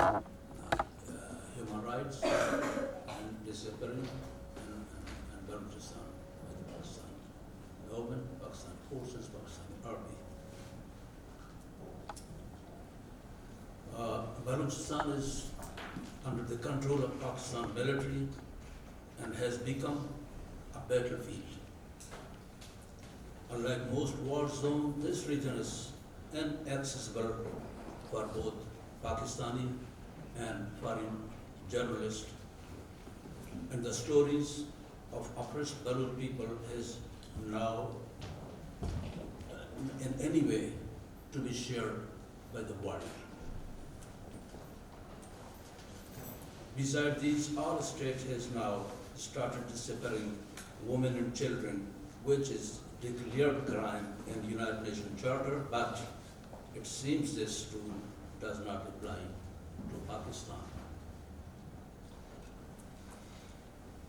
human rights and disappearing and Balochistan by the Pakistan government, Pakistan forces, Pakistan army. Balochistan is under the control of Pakistan military and has become a battlefield. Unlike most war zones, this region is inaccessible for both Pakistani and foreign journalists. And the stories of oppressed Baloch people is now in any way to be shared by the world. Besides these, our state has now started disappearing women and children, which is declared crime in the United Nations Charter, but it seems this rule does not apply to Pakistan.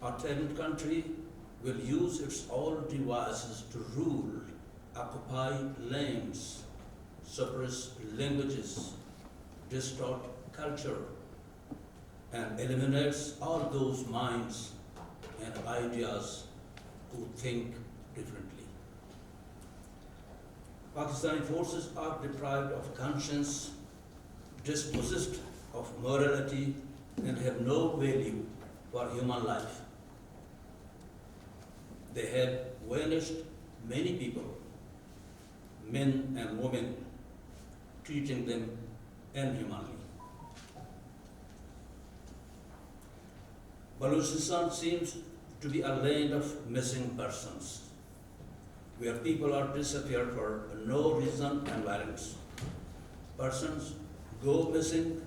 Our tenant country will use its all devices to rule, occupy lands, suppress languages, distort culture, and eliminates all those minds and ideas who think differently. Pakistani forces are deprived of conscience, dispossessed of morality, and have no value for human life. They have vanished many people, men and women, treating them inhumanly. Balochistan seems to be a land of missing persons, where people are disappeared for no reason and violence. Persons go missing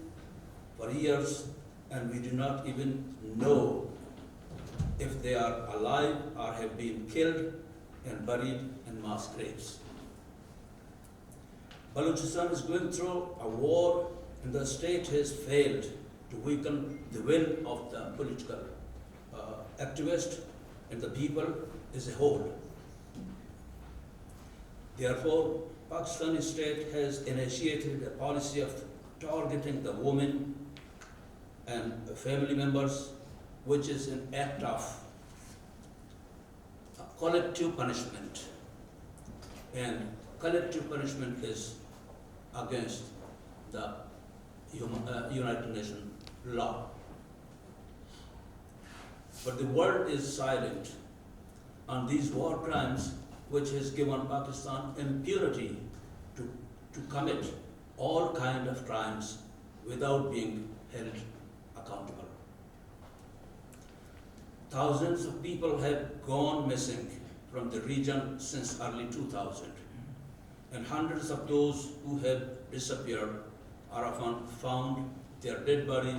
for years and we do not even know if they are alive or have been killed and buried in mass graves. Balochistan is going through a war and the state has failed to weaken the will of the political activists and the people as a whole. Therefore, Pakistani state has initiated a policy of targeting the women and family members, which is an act of collective punishment. And collective punishment is against the United Nations law. But the world is silent on these war crimes, which has given Pakistan impunity to commit all kinds of crimes without being held accountable. Thousands of people have gone missing from the region since early 2000, and hundreds of those who have disappeared are often found their dead body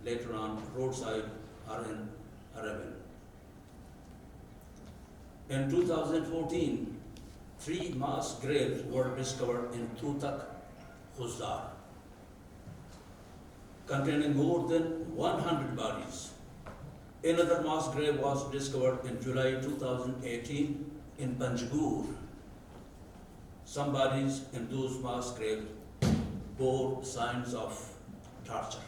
later on roadside or in a ravine. In 2014, 3 mass graves were discovered in Tutak, Khuzdar, containing more than 100 bodies. Another mass grave was discovered in July 2018 in Panjgur. Some bodies in those mass graves bore signs of torture.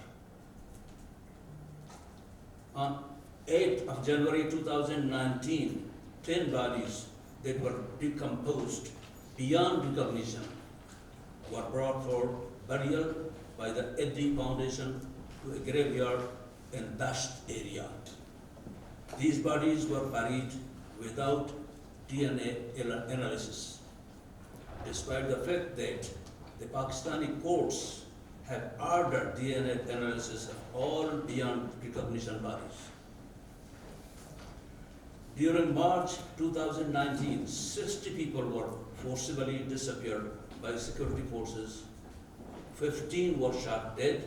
On 8th of January 2019, 10 bodies that were decomposed beyond recognition were brought for burial by the Eddi Foundation to a graveyard in Dasht area. These bodies were buried without DNA analysis, despite the fact that the Pakistani courts have ordered DNA analysis of all beyond recognition bodies. During March 2019, 60 people were forcibly disappeared by security forces, 15 were shot dead,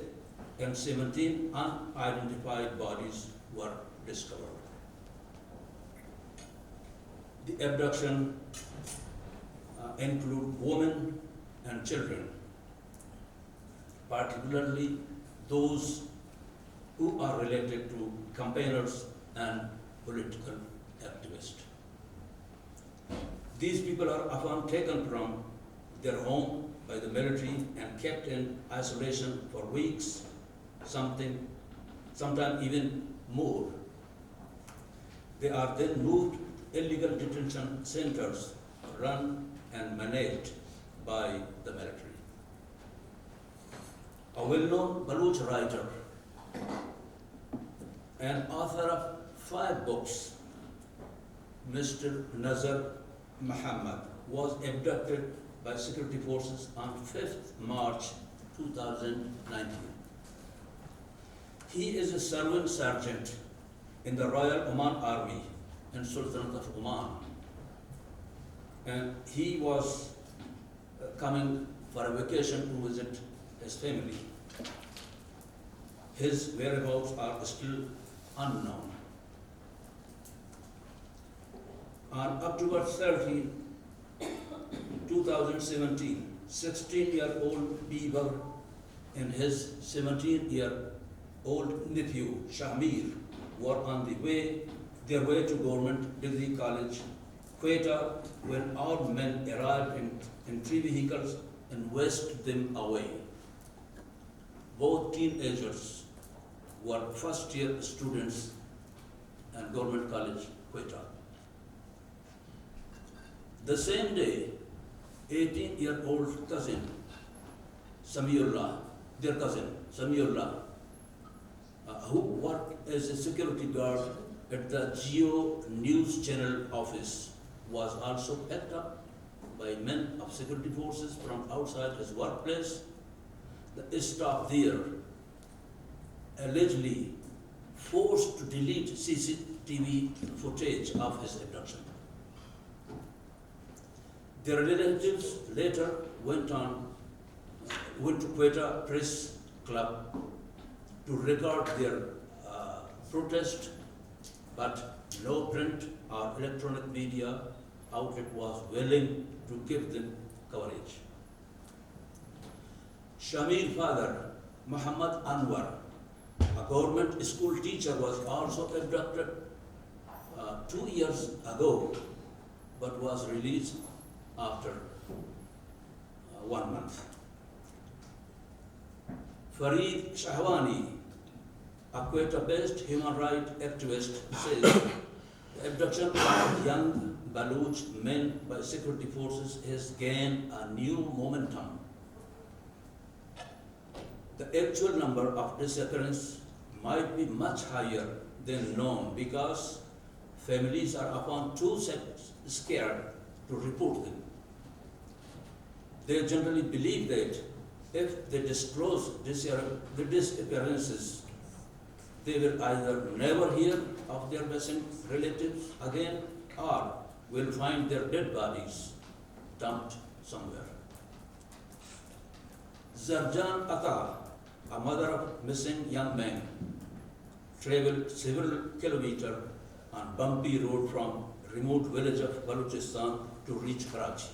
and 17 unidentified bodies were discovered. The abduction include women and children, particularly those who are related to campaigners and political activists. These people are often taken from their home by the military and kept in isolation for weeks, sometimes even more. They are then moved illegal detention centers run and managed by the military. A well-known Baloch writer and author of 5 books, Mr. Nazar Muhammad, was abducted by security forces on 5th March 2019. He is a servant sergeant in the Royal Oman Army in Sultanate of Oman. And he was coming for a vacation to visit his family. His whereabouts are still unknown. On October 13, 2017, 16-year-old Beaver and his 17-year-old nephew, Shamir, were on their way to Government Degree College, Quetta, when armed men arrived in 3 vehicles and whisked them away. Both teenagers were first-year students at Government College, Quetta. The same day, 18-year-old cousin, their cousin, Samiullah, who worked as a security guard at the Geo News Channel office, was also picked up by men of security forces from outside his workplace. The staff there allegedly forced to delete CCTV footage of his abduction. Their relatives later went to Quetta Press Club to record their protest, but no print or electronic media outlet was willing to give them coverage. Shamir's father, Muhammad Anwar, a government school teacher, was also abducted 2 years ago, but was released after 1 month. Fareed Shahwani, a Quetta-based human rights activist, says the abduction of young Baloch men by security forces has gained a new momentum. The actual number of disappearances might be much higher than known because families are often too scared to report them. They generally believe that if they disclose the disappearances, they will either never hear of their missing relatives again or will find their dead bodies dumped somewhere. Zarjan Atta, a mother of missing young men, traveled several kilometers on bumpy road from remote village of Balochistan to reach Karachi.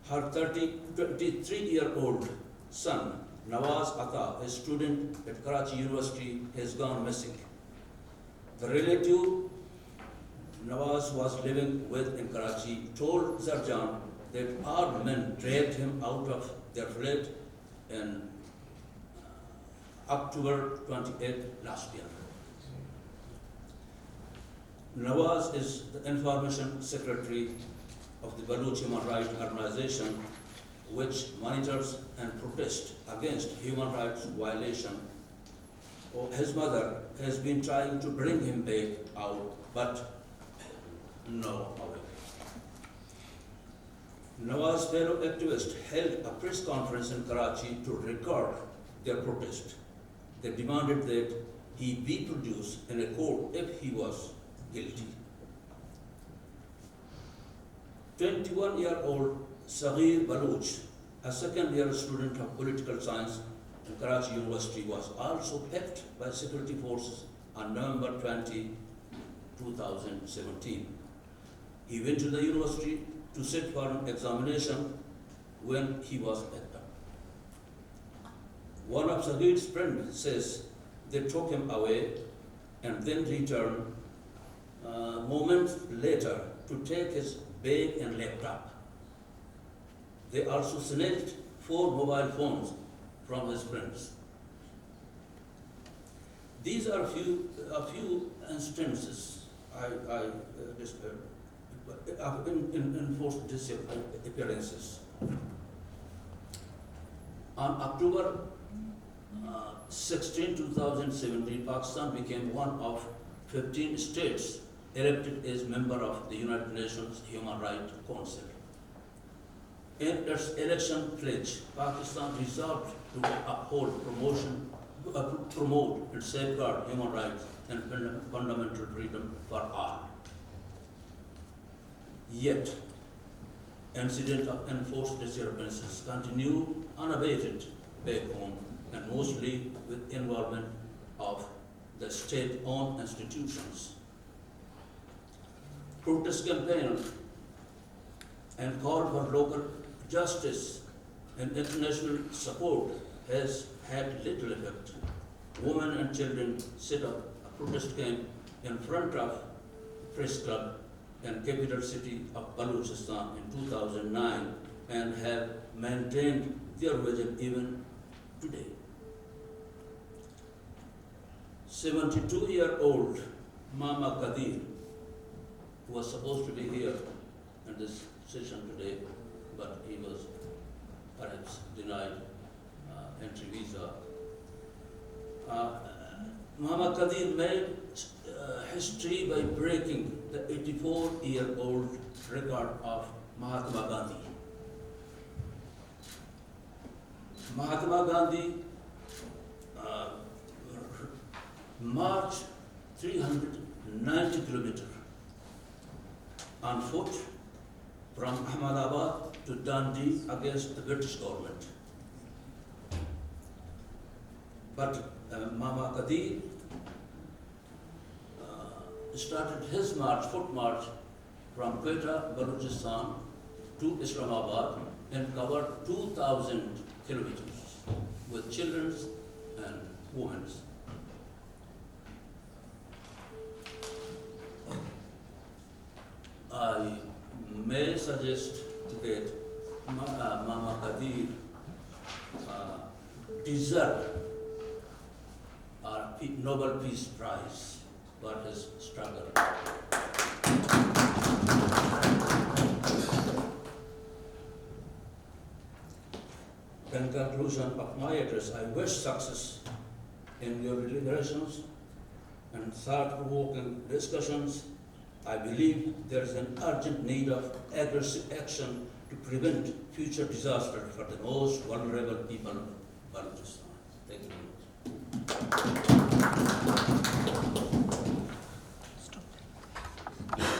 Her 23-year-old son, Nawaz Atta, a student at Karachi University, has gone missing. The relative Nawaz was living with in Karachi told Zarjan that armed men dragged him out of their flat in October 28 last year. Nawaz is the information secretary of the Baloch Human Rights Organization, which monitors and protests against human rights violation. His mother has been trying to bring him back out, but no avail. Nawaz's fellow activists held a press conference in Karachi to record their protest. They demanded that he be produced in a court if he was guilty. 21-year-old Saghir Baloch, a second-year student of political science at Karachi University, was also picked by security forces on November 20, 2017. He went to the university to sit for an examination when he was picked up. One of Saghir's friends says they took him away and then returned moments later to take his bag and laptop. They also snatched 4 mobile phones from his friends. These are a few instances in enforced disappearances. On October 16, 2017, Pakistan became one of 15 states elected as member of the United Nations Human Rights Council. In its election pledge, Pakistan resolved to uphold, promote and safeguard human rights and fundamental freedom for all. Yet, incidents of enforced disturbances continue unabated back home, and mostly with involvement of the state-owned institutions. Protest campaign and call for local justice and international support has had little effect. Women and children set up a protest camp in front of Press Club and capital city of Balochistan in 2009 and have maintained their vision even today. 72-year-old Mama Qadir, who was supposed to be here in this session today, but he was perhaps denied entry visa. Mama Qadir made history by breaking the 84-year-old record of Mahatma Gandhi. Mahatma Gandhi marched 390 kilometers on foot from Ahmedabad to Dundee against the British government. But Mama Qadir started his march, foot march, from Quetta, Balochistan to Islamabad and covered 2,000 kilometers with children and women. I may suggest that Mama Qadir deserved a Nobel Peace Prize for his struggle. In conclusion of my address, I wish success in your deliberations and thought-provoking discussions. I believe there is an urgent need of aggressive action to prevent future disaster for the most vulnerable people of Baloch.